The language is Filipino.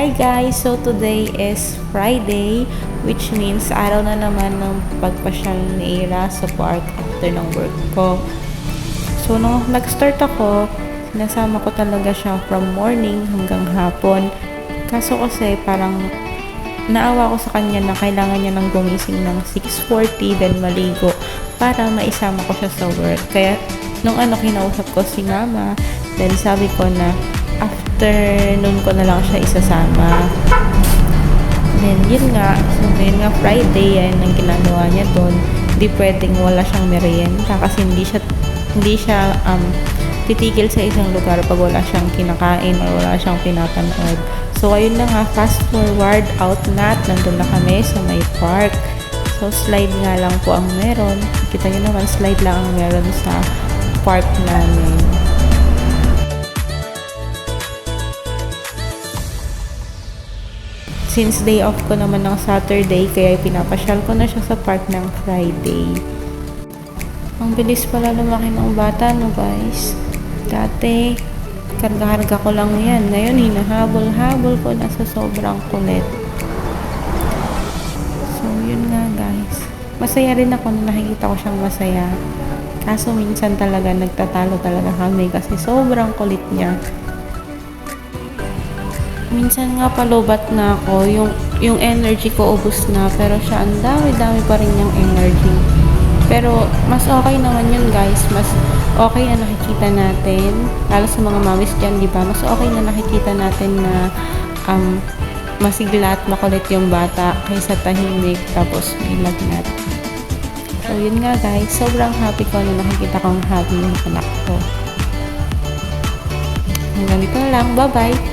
Hi guys! So today is Friday, which means araw na naman ng pagpasyal ni Ira sa park after ng work ko. So nung nag-start ako, sinasama ko talaga siya from morning hanggang hapon. Kaso kasi parang naawa ko sa kanya na kailangan niya ng gumising ng 6:40 then maligo para maisama ko siya sa work. Kaya nung kinausap ko si mama, then sabi ko na afternoon ko na lang siya isasama. Then yun nga, so yun nga Friday, yan ang ginagawa niya doon. Hindi pwedeng wala siyang merienda kasi hindi siya titigil sa isang lugar pag wala siyang kinakain or wala siyang pinapanood. So ayun na nga, fast forward, out na, nandun na kami sa may park. So slide nga lang po ang meron. Kita nyo naman, slide lang ang meron sa park namin. Since day off ko naman ng Saturday, kaya pinapasyal ko na siya sa park ng Friday. Ang bilis pala lumaki ng bata, no guys? Dati, karga-karga ko lang yan. Ngayon, hinahabol-habol ko na sa sobrang kulit. So, yun nga guys. Masaya rin ako na nakikita ko siyang masaya. Kaso minsan talaga nagtatalo talaga kami kasi sobrang kulit niya. Minsan nga palobat na ako, yung energy ko ubos na, pero siya ang dami-dami pa rin yung energy. Pero mas okay naman yun guys, mas okay na nakikita natin, lalo sa mga mamis dyan, di ba? Mas okay na nakikita natin na masigla at makulit yung bata kaysa tahimik tapos may lagnat. So yun nga guys, sobrang happy ko na nakikita kong happy yung anak ko. Hanggang dito na lang, bye bye!